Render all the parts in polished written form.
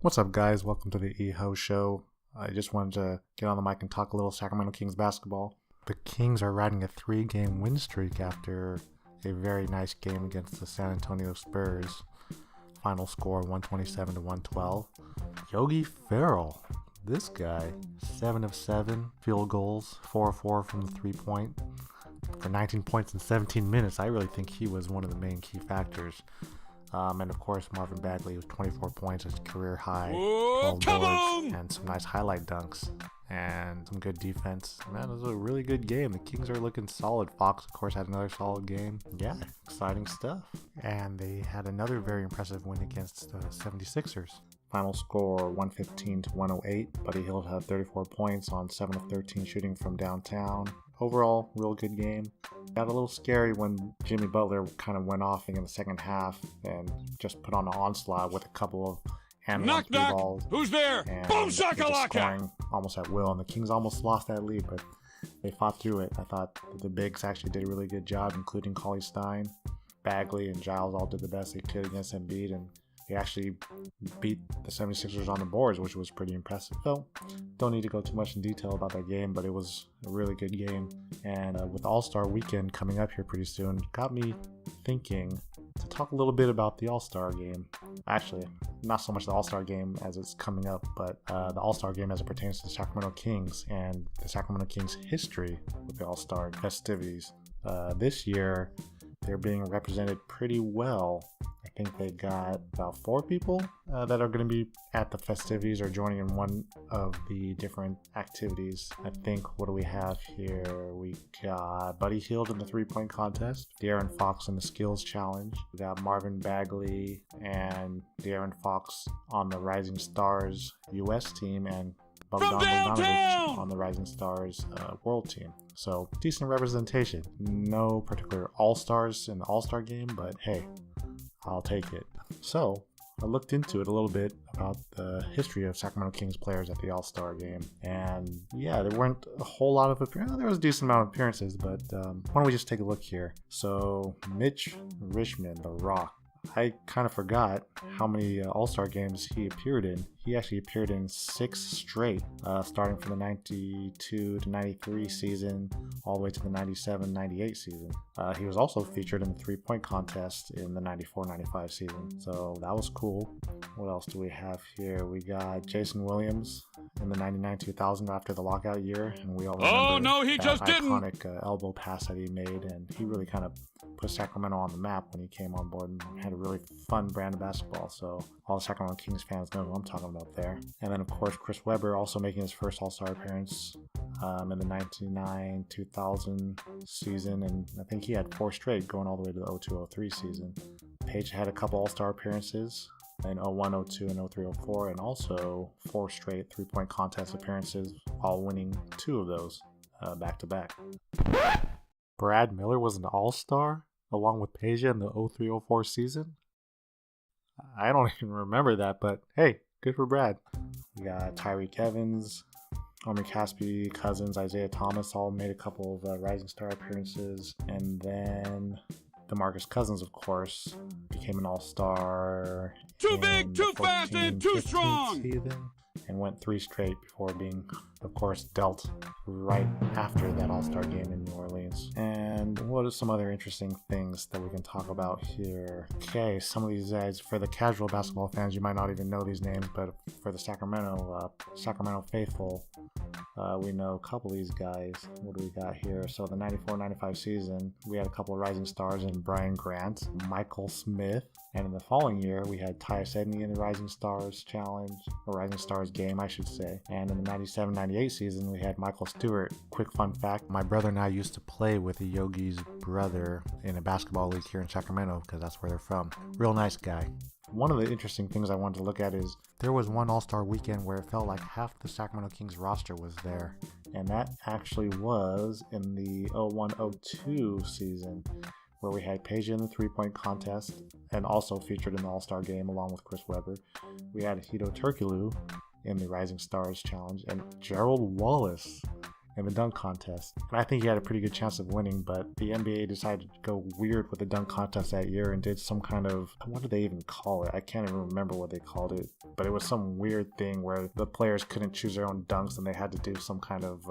What's up, guys? Welcome to the EHO Show. I just wanted to get on the mic and talk a little Sacramento Kings basketball. The Kings are riding a 3-game win streak after a very nice game against the San Antonio Spurs. Final score 127 to 112. Yogi Ferrell, this guy, 7 of 7 field goals, 4 of 4 from the 3-point for 19 points in 17 minutes. I really think he was one of the main key factors. And of course, Marvin Bagley with 24 points, his career high, 12 boards, and some nice highlight dunks, and some good defense. Man, it was a really good game. The Kings are looking solid. Fox, of course, had another solid game. Yeah, exciting stuff. And they had another very impressive win against the 76ers. Final score 115 to 108. Buddy Hield had 34 points on 7 of 13 shooting from downtown. Overall, real good game. Got a little scary when Jimmy Butler kind of went off in the second half and just put on an onslaught with a couple of knock balls. Who's there? Boom shakalaka! Scoring almost at will, and the Kings almost lost that lead, but they fought through it. I thought the bigs actually did a really good job, including Cauley Stein, Bagley, and Giles all did the best they could against Embiid, and they actually beat the 76ers on the boards, which was pretty impressive. So, don't need to go too much in detail about that game, but it was a really good game. And with All-Star Weekend coming up here pretty soon, got me thinking to talk a little bit about the All-Star game. Actually, not so much the All-Star game as it's coming up, but the All-Star game as it pertains to the Sacramento Kings and the Sacramento Kings history with the All-Star festivities. This year, they're being represented pretty well. I think they got about 4 people that are going to be at the festivities or joining in one of the different activities. I think, what do we have here? We got Buddy Hield in the 3-point contest, De'Aaron Fox in the skills challenge. We got Marvin Bagley and De'Aaron Fox on the Rising Stars US team, and Bogdan Bogdanovic on the Rising Stars world team. So, decent representation. No particular all-stars in the all-star game, but hey, I'll take it. So, I looked into it a little bit about the history of Sacramento Kings players at the All-Star game. And yeah, there weren't a whole lot of appearances. There was a decent amount of appearances, but why don't we just take a look here. So, Mitch Richmond, The Rock. I kind of forgot how many All-Star games he appeared in. He actually appeared in 6 straight, starting from the 92 to 93 season all the way to the 97-98 season. He was also featured in the 3-point contest in the 94-95 season, so that was cool. What else do we have here? We got Jason Williams in the 99-2000 after the lockout year, and we all remember that iconic elbow pass that he made, and he really kind of put Sacramento on the map when he came on board and had a really fun brand of basketball. So all the Sacramento Kings fans know who I'm talking about there. And then, of course, Chris Webber also making his first All-Star appearance in the 99-2000 season, and I think he had 4 straight going all the way to the 02-03 season. Page had a couple All-Star appearances in 01, 02, and 03, 04, and also 4 straight 3-point contest appearances, while winning 2 of those back-to-back. Brad Miller was an All-Star along with Peja in the 03-04 season? I don't even remember that, but hey, good for Brad. We got Tyreek Evans, Omer Caspi, Cousins, Isaiah Thomas all made a couple of Rising Star appearances, and then DeMarcus Cousins, of course, became an All-Star. Too big, too fast, and too strong! Season, and went 3 straight before being, of course, dealt right after that All-Star game in New Orleans. And what are some other interesting things that we can talk about here? Okay, some of these guys, for the casual basketball fans, you might not even know these names, but for the Sacramento faithful, we know a couple of these guys. What do we got here? So the 94-95 season, we had a couple of rising stars in Brian Grant, Michael Smith, and in the following year, we had Tyus Edney in the Rising Stars Challenge, or Rising Stars game, I should say. And in the 97-98 season, we had Michael Stewart. Quick fun fact, my brother and I used to play with Yogi's brother in a basketball league here in Sacramento, because that's where they're from. Real nice guy. One of the interesting things I wanted to look at is there was one All-Star weekend where it felt like half the Sacramento Kings roster was there. And that actually was in the 01-02 season, where we had Peja in the 3-point contest and also featured in the All-Star game along with Chris Webber. We had Hito Turkoglu in the Rising Stars Challenge and Gerald Wallace in the dunk contest. And I think he had a pretty good chance of winning, but the NBA decided to go weird with the dunk contest that year and did some kind of, what did they even call it? I can't even remember what they called it, but it was some weird thing where the players couldn't choose their own dunks and they had to do some kind of,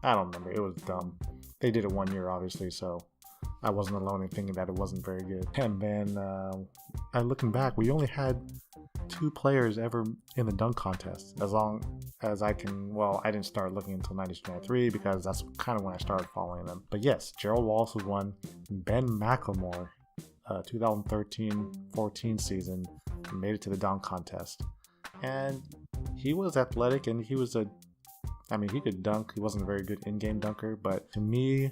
I don't remember, it was dumb. They did it one year, obviously, so I wasn't alone in thinking that it wasn't very good. And then, looking back, we only had 2 players ever in the dunk contest. As long as I can, well, I didn't start looking until 92-93 because that's kind of when I started following them. But yes, Gerald Wallace was one. Ben McLemore, 2013-14 season, made it to the dunk contest. And he was athletic and he could dunk. He wasn't a very good in-game dunker, but to me,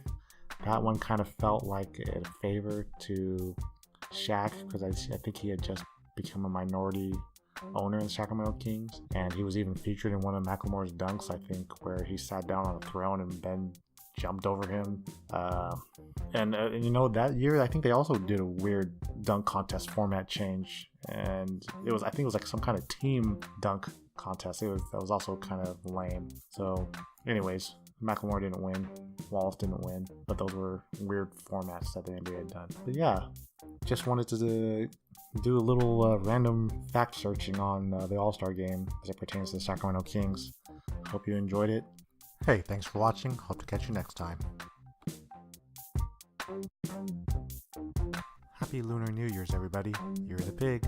that one kind of felt like a favor to Shaq because I think he had just become a minority owner in the Sacramento Kings, and he was even featured in one of McLemore's dunks, I think, where he sat down on a throne and Ben jumped over him. That year I think they also did a weird dunk contest format change, and I think it was like some kind of team dunk contest. That was also kind of lame. So anyways, McLemore didn't win, Wallace didn't win, but those were weird formats that the NBA had done. But yeah, just wanted to do a little random fact searching on the All-Star game as it pertains to the Sacramento Kings. Hope you enjoyed it. Hey, thanks for watching. Hope to catch you next time. Happy Lunar New Year's, everybody. You're the pig.